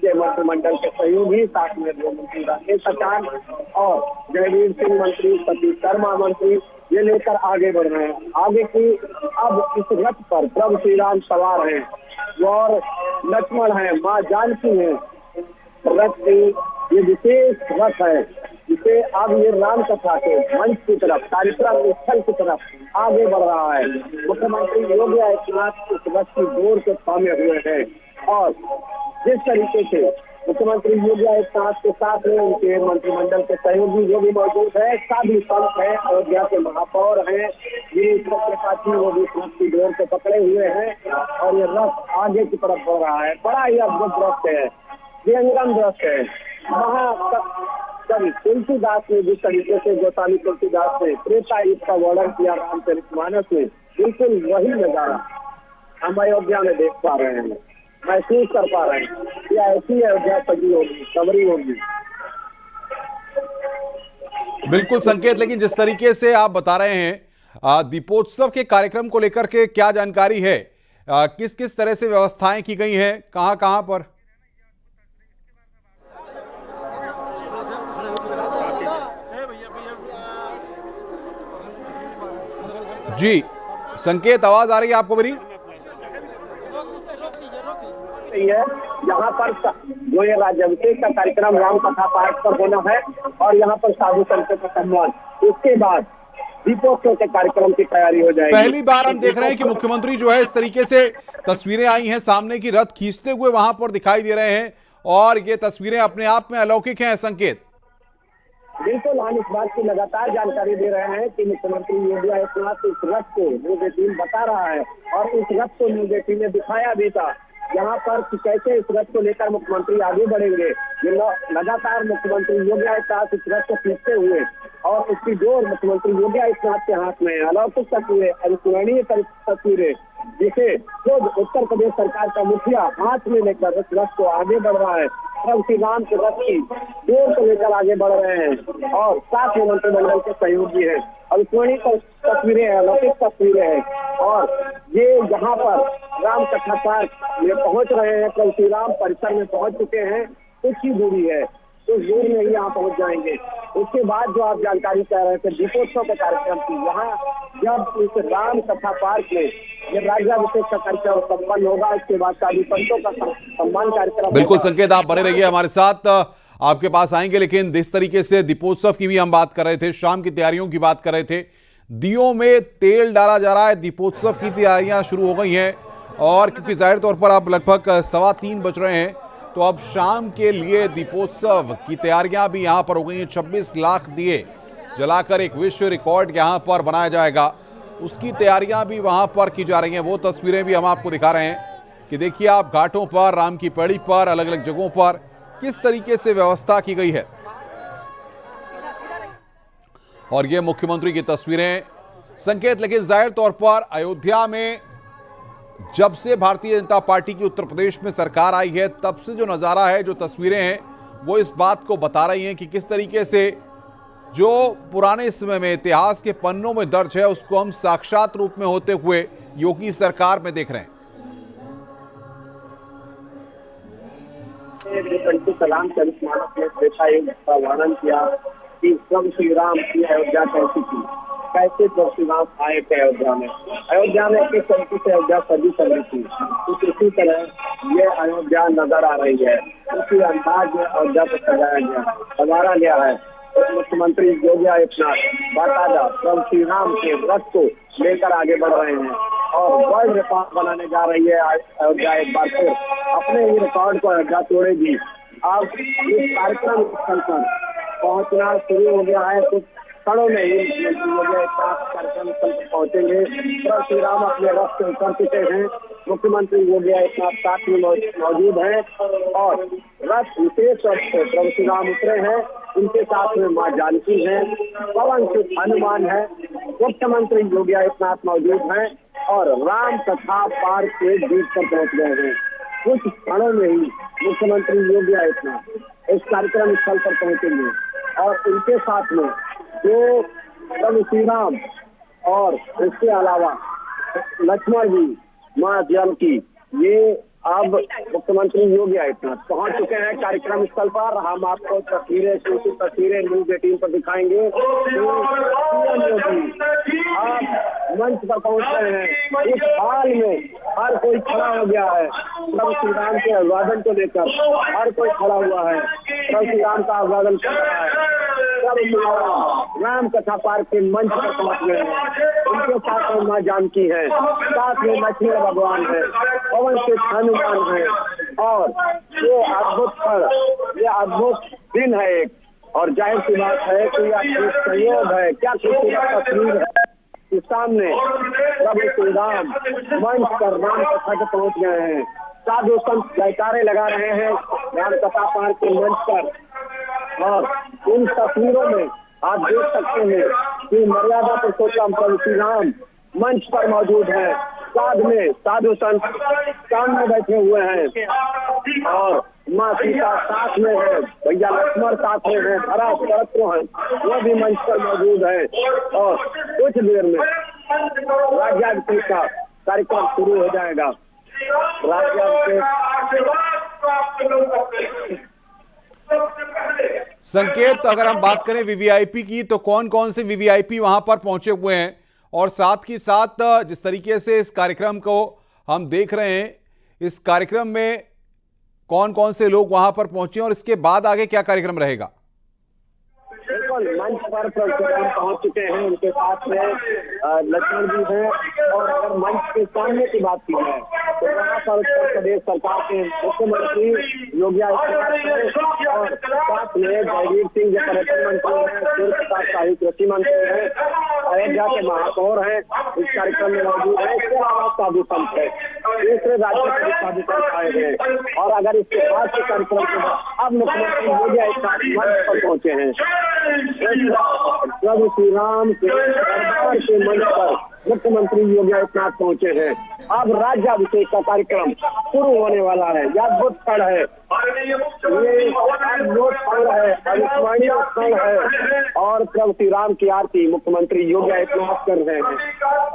उनके मंत्रिमंडल के सहयोगी, साथ में गृह मंत्री राकेश सचान और जयवीर सिंह मंत्री, सतीश शर्मा मंत्री, ये लेकर आगे बढ़ रहे हैं। आगे की अब इस रथ पर प्रभु श्री राम सवार हैं और लक्ष्मण है, माँ जानकी है। रथ की ये विशेष रथ है जिसे अब ये राम कथा के मंच की तरफ, कार्यक्रम स्थल की तरफ आगे बढ़ रहा है। मुख्यमंत्री योगी आदित्यनाथ इस रथ की डोर को थामे हुए हैं और जिस तरीके से मुख्यमंत्री योगी आदित्यनाथ के साथ में उनके मंत्रिमंडल के सहयोगी जो भी मौजूद है, सभी संत हैं, अयोध्या के महापौर हैं, ये त्रिपाठी वो भी रथ की डोर को पकड़े हुए हैं और ये रथ आगे की तरफ बढ़ रहा है। बड़ा ही अद्भुत दृश्य है, व्यंगम दृश्य है। महाकवि तुलसीदास ने जिस तरीके से गोस्वामी तुलसीदास ने त्रेता युग का वर्णन किया रामचरितमानस में, बिल्कुल वही नजारा हम अयोध्या में देख पा रहे हैं, महसूस कर पा रहे हैं कि ऐसी अयोध्या सजी होगी, सबरी होगी। बिल्कुल संकेत, लेकिन जिस तरीके से आप बता रहे हैं दीपोत्सव के कार्यक्रम को लेकर के क्या जानकारी है, किस किस तरह से व्यवस्थाएं की गई हैं, कहां कहां पर? जी संकेत, आवाज आ रही है आपको मेरी? यहाँ पर जो ये राज्याभिषेक का कार्यक्रम राम कथा पाठ पर होना है और यहाँ पर साधु संतों का सम्मान, उसके बाद दीपोत्सव के कार्यक्रम की तैयारी हो जाएगी। पहली बार हम देख रहे हैं कि मुख्यमंत्री जो है इस तरीके से तस्वीरें आई हैं सामने की, रथ खींचते हुए वहां पर दिखाई दे रहे हैं और ये तस्वीरें अपने आप में अलौकिक हैं। संकेत, बिल्कुल, हम इस बात की लगातार जानकारी दे रहे हैं कि मुख्यमंत्री योगी आदित्यनाथ इस रथ को न्यूज 18 बता रहा है और इस रथ को न्यूज 18 ने दिखाया भी था यहाँ पर कि कैसे इस रथ को लेकर मुख्यमंत्री आगे बढ़ेंगे। लगातार मुख्यमंत्री योगी आदित्यनाथ इस रथ को खींचते हुए और उसकी डोर मुख्यमंत्री योगी आदित्यनाथ के हाथ में, अलौकिक तस्वीरें, अविस्मरणीय तस्वीरें, जिसे खुद उत्तर प्रदेश सरकार का मुखिया हाथ में लेकर इस रथ को आगे बढ़ रहा है। प्रभु श्री राम के रथ की डोर को लेकर आगे बढ़ रहे हैं और साथ में मंत्रिमंडल के सहयोगी हैं। अविस्मरणीय तस्वीरें हैं, अलौकिक तस्वीरें हैं और ये यहाँ पर राम कथा पाठ में पहुंच रहे हैं। प्रभु श्री राम परिसर में पहुंच चुके हैं, कुछ ही दूरी है, कुछ दूर में ही यहाँ पहुंच जाएंगे। उसके बाद जो आप जानकारी कह रहे थे दीपोत्सव के कार्यक्रम की, यहाँ जब इस राम कथा पार्क में ये राज्याभिषेक का कार्यक्रम संपन्न होगा, इसके बाद साधु संतों का सम्मान कार्यक्रम। बिल्कुल संकेत, आप बने रहिए हमारे साथ, आपके पास आएंगे। लेकिन जिस तरीके से दीपोत्सव की भी हम बात कर रहे थे, शाम की तैयारियों की बात कर रहे थे, दियों में तेल डाला जा रहा है, दीपोत्सव की तैयारियां शुरू हो गई हैं और क्योंकि जाहिर तौर पर अब लगभग 3:15 बज रहे हैं, तो अब शाम के लिए दीपोत्सव की तैयारियां भी यहां पर हो गई हैं। 26 लाख दिए जलाकर एक विश्व रिकॉर्ड यहां पर बनाया जाएगा, उसकी तैयारियां भी वहां पर की जा रही हैं। वो तस्वीरें भी हम आपको दिखा रहे हैं कि देखिए आप घाटों पर, राम की पैड़ी पर, अलग अलग जगहों पर किस तरीके से व्यवस्था की गई है। और ये मुख्यमंत्री की तस्वीरें संकेत, लेकिन जाहिर तौर पर अयोध्या में जब से भारतीय जनता पार्टी की उत्तर प्रदेश में सरकार आई है, तब से जो नज़ारा है, जो तस्वीरें हैं, वो इस बात को बता रही हैं कि किस तरीके से जो पुराने समय में इतिहास के पन्नों में दर्ज है, उसको हम साक्षात रूप में होते हुए योगी सरकार में देख रहे हैं। कलाम चरितमानस में त्रेता युग का वर्णन किया कि प्रभु श्री राम की अयोध्या कैसी थी, कैसे प्रभु श्री राम आए थे अयोध्या में किस तरीके से अयोध्या सजी सजी थी, कुछ इसी तरह ये अयोध्या नजर आ रही है। उसी अंदाज में अयोध्या को सजाया गया, संवारा गया है। मुख्यमंत्री योगी आदित्यनाथ बाकायदा प्रभु श्री राम के रथ को लेकर आगे बढ़ रहे हैं और वर्ल्ड रिकॉर्ड बनाने जा रही है अयोध्या। एक बार फिर अपने ही रिकॉर्ड को अयोध्या तोड़ेगी। अब इस कार्यक्रम स्थल पर पहुंचना शुरू हो गया है, कुछ क्षणों में ही कार्यक्रम स्थल पर पहुंचेंगे। प्रभु श्री राम अपने रथ से उतर चुके हैं, मुख्यमंत्री योगी आदित्यनाथ साथ में मौजूद हैं और रथ विशेष रूप से प्रभु श्री राम उतरे हैं, उनके साथ में माँ जानकी है, पवन सुत हनुमान है, मुख्यमंत्री योगी आदित्यनाथ मौजूद हैं और राम कथा पार्क के बीच पर पहुंच गए हैं। कुछ क्षणों में ही मुख्यमंत्री योगी आदित्यनाथ इस कार्यक्रम स्थल पर पहुंचेंगे और उनके साथ में जो प्रभु श्री राम और इसके अलावा लक्ष्मण जी, माँ जानकी, ये अब मुख्यमंत्री योगी आदित्यनाथ पहुंच चुके हैं कार्यक्रम स्थल पर। हम आपको तस्वीरें, सूचित तस्वीरें न्यूज़ 18 पर दिखाएंगे। सीएम योगी आप मंच पर पहुंच रहे हैं। इस हाल में हर कोई खड़ा हो गया है। प्रभु श्री राम के अभिवादन को लेकर हर कोई खड़ा हुआ है। प्रभु श्री राम का अभिवादन कर रहा है। सब राम कथा पार्क के मंच पर पहुंच गए हैं। उनके साथ मां जानकी है, साथ में लक्ष्मण भगवान है, पवन से हनुमान है। और ये अद्भुत पल, ये अद्भुत दिन है एक, और जाहिर सी बात है कि यह एक संयोग है। क्या खूबसूरत तस्वीर है कि सामने प्रभु श्री राम मंच पर राम कथा के पहुंच गए हैं। साधु संत जयकारे लगा रहे हैं राम कथा पार्क के मंच पर। और इन तस्वीरों में आप देख सकते हैं कि मर्यादा पुरुषोत्तम प्रभु श्री राम मंच पर मौजूद है। साथ में साधु संत सामने बैठे हुए हैं और माँ सीता साथ में है, भैया लक्ष्मण साथ में है, भरा शरत्रुघ्न है, वो भी मंच पर मौजूद है। और कुछ देर में राज्याभिषेक का कार्यक्रम शुरू हो जाएगा। संकेत, अगर हम बात करें वीवीआईपी की, तो कौन कौन से वीवीआईपी वहां पर पहुंचे हुए हैं, और साथ ही साथ जिस तरीके से इस कार्यक्रम को हम देख रहे हैं, इस कार्यक्रम में कौन कौन से लोग वहां पर पहुंचे और इसके बाद आगे क्या कार्यक्रम रहेगा? बिल्कुल, मंच पर प्रभु पहुंच चुके हैं, उनके साथ में लक्ष्मण जी हैं। और अगर मंच के सामने की बात की जाए तो वहाँ पर उत्तर प्रदेश सरकार के मुख्यमंत्री योगी आदित्यनाथ और साथ में जयवीर सिंह जो पर्यटन मंत्री हैं, सूर्य प्रताप शाही कृषि मंत्री हैं, अयोध्या के महापौर हैं, इस कार्यक्रम में मौजूद है। इसके अलावा साधु संत है, दूसरे राज्यों से साधु संत आए हैं। और अगर इसके बाद के कार्यक्रम के बाद अब मुख्यमंत्री योगी आदित्यनाथ मंच पर पहुंचे हैं। प्रभु श्री राम के दरबार के मंच पर मुख्यमंत्री योगी आदित्यनाथ पहुंचे हैं। अब राज्याभिषेक का कार्यक्रम शुरू होने वाला है। यह अद्भुत स्थल है, ये अद्भुत स्थल है, अविस्मरणीय स्थल है। और प्रभु श्री राम की आरती मुख्यमंत्री योगी आदित्यनाथ कर रहे हैं।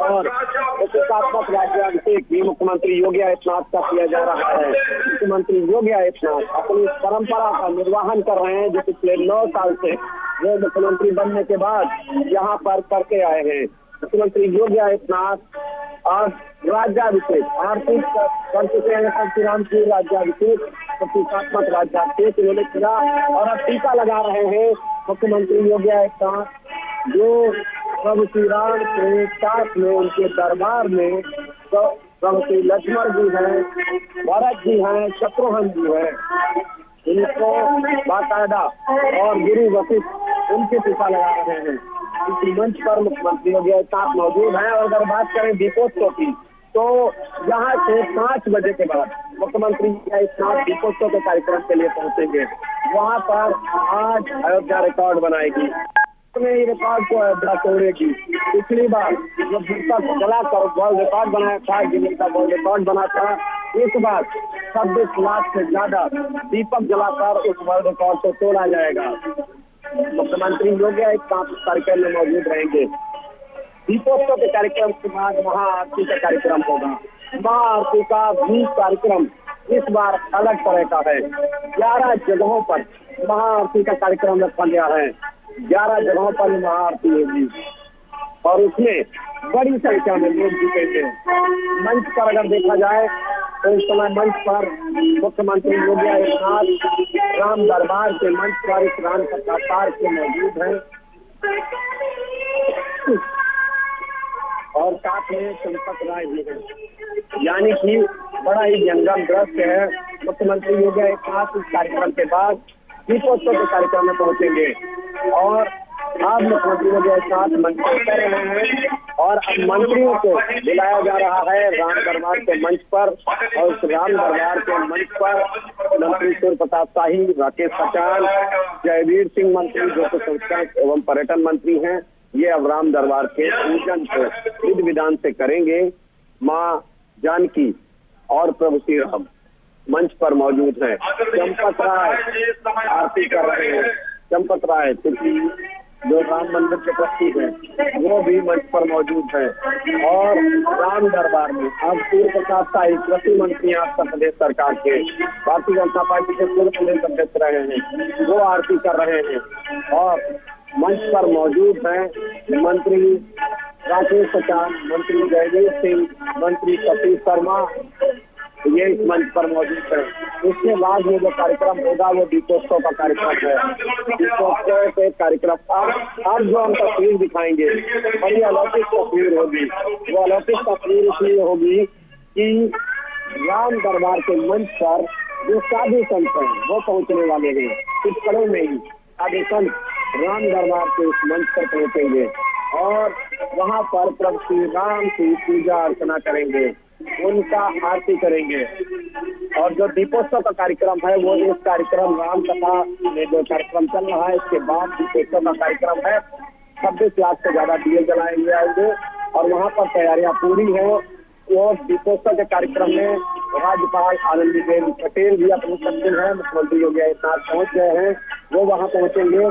और एकात्मक राज्याभिषेक भी मुख्यमंत्री योगी आदित्यनाथ का किया जा रहा है। मुख्यमंत्री योगी आदित्यनाथ अपनी परंपरा का निर्वहन कर रहे हैं, जो पिछले 9 साल से वो मुख्यमंत्री बनने के बाद यहाँ पर करके आए हैं। मुख्यमंत्री योगी आदित्यनाथ आज राज्याभिषेक आरती कर चुके हैं। प्रभु श्री राम की राज्याभिषेक, प्रतीकात्मक राज्याभिषेक इन्होंने किया और अब टीका लगा रहे हैं मुख्यमंत्री योगी आदित्यनाथ, जो प्रभु श्री राम के साथ में उनके दरबार में प्रभु श्री लक्ष्मण जी हैं, भरत जी हैं, शत्रुघ्न जी हैं। इनको बाकायदा और गुरु वशिष्ठ उनके टीका लगा रहे हैं। इस मंच पर मुख्यमंत्री योगी आदित्यनाथ मौजूद हैं। और अगर बात करें दीपोत्सव की, तो यहाँ से 5 बजे के बाद मुख्यमंत्री योगी आदित्यनाथ दीपोत्सव के कार्यक्रम के लिए पहुंचेंगे। वहाँ पर आज अयोध्या रिकॉर्ड बनाएगी, रिकॉर्ड को अयोध्या तोड़ेगी। पिछली बार जब दीपक जलाकर वर्ल्ड रिकॉर्ड बनाया था, गिनीज का वर्ल्ड रिकॉर्ड बना था, इस बार 26 लाख से ज्यादा दीपक जलाकर उस वर्ल्ड रिकॉर्ड को तोड़ा जाएगा। मुख्यमंत्री योगी आदित्यनाथ कार्यक्रम में मौजूद रहेंगे। दीपोत्सव के कार्यक्रम के बाद महाआरती का कार्यक्रम होगा। महाआरती का भी कार्यक्रम इस बार अलग तरह का है। 11 जगहों पर महाआरती का कार्यक्रम रखा गया है। 11 जगहों पर महाआरती होगी और उसमें बड़ी संख्या में लोग जुटेंगे। मंच पर अगर देखा जाए तो इस समय मंच पर मुख्यमंत्री योगी आदित्यनाथ राम दरबार के मंच पर इस राम कथा पार्क के मौजूद हैं और साथ में चंपत राय भी है। यानी कि बड़ा ही जंगम दृश्य है। मुख्यमंत्री योगी आदित्यनाथ इस कार्यक्रम के बाद दीपोत्सव के कार्यक्रम में पहुंचेंगे और आज मुख्यमंत्री योगी आदित्यनाथ मंच कर रहे हैं। और अब मंत्रियों को बुलाया जा रहा है राम दरबार के मंच पर। और उस राम दरबार के मंच पर मंत्री सूर्य प्रताप शाही, राकेश पचाल, जयवीर सिंह मंत्री जो कि संस्कृत एवं पर्यटन मंत्री हैं, ये अब राम दरबार के पूजन को विधि विधान से करेंगे। माँ जानकी और प्रभु श्री राम मंच पर मौजूद है। चंपत राय आरती कर रहे हैं। चंपत राय, क्योंकि जो राम मंदिर के ट्रस्टी हैं वो भी मंच पर मौजूद हैं। और राम दरबार में अब सूर्य प्रकाश शाही कृषि मंत्री उत्तर प्रदेश सरकार के भारतीय जनता पार्टी के पूर्व प्रदेश अध्यक्ष रहे हैं, वो आरती कर रहे हैं। और मंच पर मौजूद हैं मंत्री राकेश सचान, मंत्री जयवीर सिंह, मंत्री सतीश शर्मा, ये इस मंच पर मौजूद है। इसके बाद में जो कार्यक्रम होगा वो दीपोत्सव का कार्यक्रम है। दीपोत्सव के कार्यक्रम अब जो हम तस्वीर दिखाएंगे बड़ी अलौकिक तस्वीर होगी। वो अलौकिक तस्वीर इसलिए होगी कि राम दरबार के मंच पर जो साधु संत हैं वो पहुंचने वाले हैं। कुछ पलों में ही साधु संत राम दरबार के उस मंच पर पहुंचेंगे और वहां पर प्रभु श्री राम की पूजा अर्चना करेंगे, उनका आरती करेंगे। और जो दीपोत्सव का कार्यक्रम है वो इस कार्यक्रम राम कथा में जो कार्यक्रम चल रहा है इसके बाद दीपोत्सव का कार्यक्रम है। 26 लाख से ज्यादा दिए जलाए जाएंगे और वहां पर तैयारियां पूरी है। वो दीपोत्सव के कार्यक्रम में राज्यपाल आनंदीबेन पटेल भी अपनी उपस्थित हैं, मुख्यमंत्री योगी आदित्यनाथ पहुंच गए हैं, वो वहां पहुंचेंगे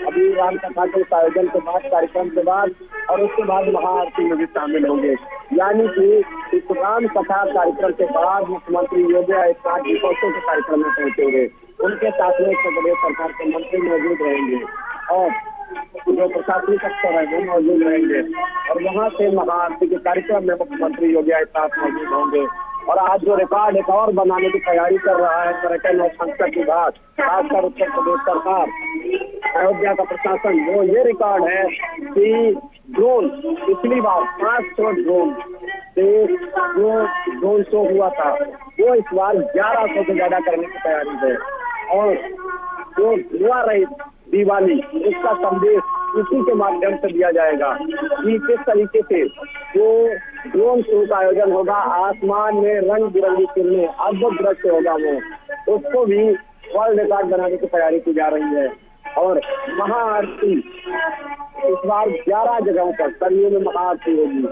अभी राम कथा के आयोजन के बाद, कार्यक्रम के बाद, और उसके बाद महाआरती में भी शामिल होंगे। यानी कि इस राम कथा कार्यक्रम के बाद मुख्यमंत्री योगी आदित्यनाथ दीपोत्सव के कार्यक्रम में पहुंचेंगे। उनके साथ में उत्तर प्रदेश सरकार के मंत्री मौजूद रहेंगे और जो प्रशासनिक अफसर है वो मौजूद रहेंगे और वहां से महाआरती के कार्यक्रम में मुख्यमंत्री योगी आदित्यनाथ मौजूद होंगे। और आज जो रिकॉर्ड एक और बनाने की तैयारी कर रहा है पर्यटन और संस्कृति विभाग, खासकर उत्तर प्रदेश सरकार, अयोध्या का प्रशासन, वो ये रिकॉर्ड है कि ड्रोन पिछली बार 500 ड्रोन से जो ड्रोन शो हुआ था वो इस बार 1100 से ज्यादा करने की तैयारी है। और जो धुआं रहित दिवाली, इसका संदेश इसी के माध्यम से दिया जाएगा कि किस तरीके से जो ड्रोन शो का आयोजन होगा, आसमान में रंग बिरंगी किरणें, अद्भुत दृश्य होगा वो, उसको भी वर्ल्ड रिकॉर्ड बनाने की तैयारी की जा रही है। और महाआरती इस बार 11 जगहों पर सरयू में महाआरती होगी।